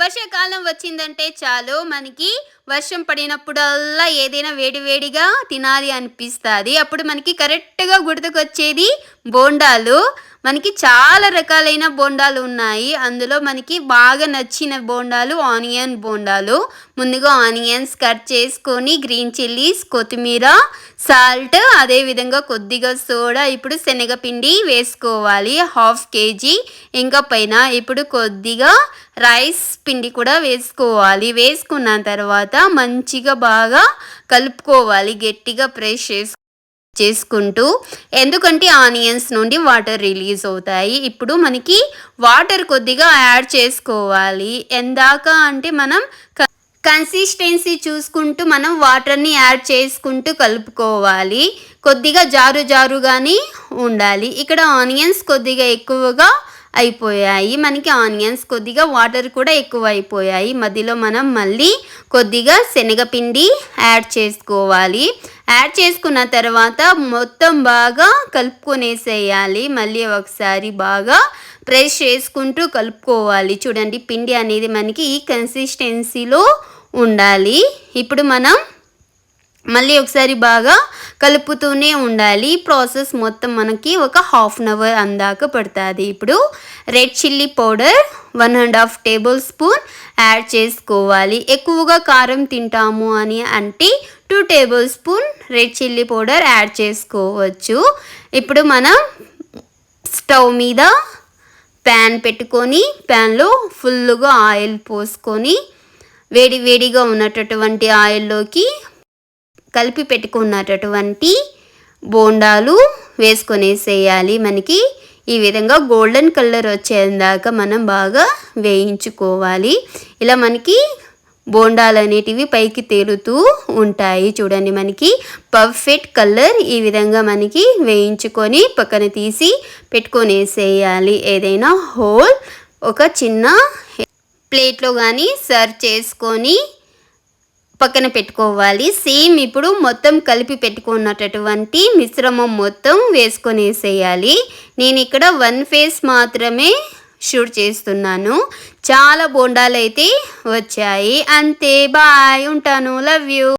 వర్షాకాలం వచ్చిందంటే చాలు మనకి వర్షం పడినప్పుడల్లా ఏదైనా వేడి వేడిగా తినాలి అనిపిస్తది. అప్పుడు మనకి కరెక్ట్‌గా గుర్తుకొచ్చేది బోండాలు. మనకి చాలా రకాలైన బోండాలు ఉన్నాయి. అందులో మనకి బాగా నచ్చిన బోండాలు ఆనియన్ బోండాలు. ముందుగా ఆనియన్స్ కట్ చేసుకొని, గ్రీన్ చిల్లీస్, కొత్తిమీర, సాల్ట్, అదే విధంగా కొద్దిగా సోడా, ఇప్పుడు శనగపిండి వేసుకోవాలి. Half KG. ఇంకా పైన ఇప్పుడు కొద్దిగా రైస్ పిండి కూడా వేసుకోవాలి. వేసుకున్న తర్వాత మంచిగా బాగా కలుపుకోవాలి. గట్టిగా ప్రెస్ చేసుకుంటూ, ఎందుకంటే ఆనియన్స్ నుండి వాటర్ రిలీజ్ అవుతాయి. ఇప్పుడు మనకి వాటర్ కొద్దిగా యాడ్ చేసుకోవాలి. ఎందాక అంటే మనం కన్సిస్టెన్సీ చూసుకుంటూ మనం వాటర్ని యాడ్ చేసుకుంటూ కలుపుకోవాలి. కొద్దిగా జారుగానే ఉండాలి. ఇక్కడ ఆనియన్స్ కొద్దిగా ఎక్కువగా అయిపోయాయి. మనకి ఆనియన్స్ కొద్దిగా వాటర్ కూడా ఎక్కువ అయిపోయాయి. మధ్యలో మనం మళ్ళీ కొద్దిగా శనగపిండి యాడ్ చేసుకోవాలి. యాడ్ చేసుకున్న తర్వాత మొత్తం బాగా కలుపుకొనేసేయాలి. మళ్ళీ ఒకసారి బాగా ప్రెస్ చేసుకుంటూ కలుపుకోవాలి. చూడండి, పిండి అనేది మనకి ఈ కన్సిస్టెన్సీలో ఉండాలి. ఇప్పుడు మనం మళ్ళీ ఒకసారి బాగా కలుపుతూనే ఉండాలి. ప్రాసెస్ మొత్తం మనకి ఒక హాఫ్ అన్ అవర్ అందాక పడుతుంది. ఇప్పుడు red chilli powder 1½ table spoon add చేసుకోవాలి. ఎక్కువగా కారం తింటాము అని అంటే 2 table spoon red chilli powder add చేసుకోవచ్చు. ఇప్పుడు మనం స్టవ్ మీద ప్యాన్ పెట్టుకొని, ప్యాన్లో ఫుల్గా ఆయిల్ పోసుకొని, వేడిగా ఉన్నటువంటి ఆయిల్లోకి కలిపి పెట్టుకున్నటువంటి బోండాలు వేసుకొనేసేయాలి. మనకి ఈ విధంగా గోల్డెన్ కలర్ వచ్చేదాకా మనం బాగా వేయించుకోవాలి. ఇలా మనకి బోండాలు అనేటివి పైకి తేలుతూ ఉంటాయి. చూడండి, మనకి పర్ఫెక్ట్ కలర్ ఈ విధంగా మనకి వేయించుకొని పక్కన తీసి పెట్టుకొనేసేయాలి. ఏదైనా హోల్ ఒక చిన్న ప్లేట్లో కానీ సర్వ్ చేసుకొని పక్కన పెట్టుకోవాలి. సేమ్ ఇప్పుడు మొత్తం కలిపి పెట్టుకున్నటువంటి మిశ్రమం మొత్తం వేసుకొనేసేయాలి. నేను ఇక్కడ 1 ఫేస్ మాత్రమే షూట్ చేస్తున్నాను. చాలా బోండాలు అయితే వచ్చాయి. అంతే, బాయ్, ఉంటాను, లవ్ యూ.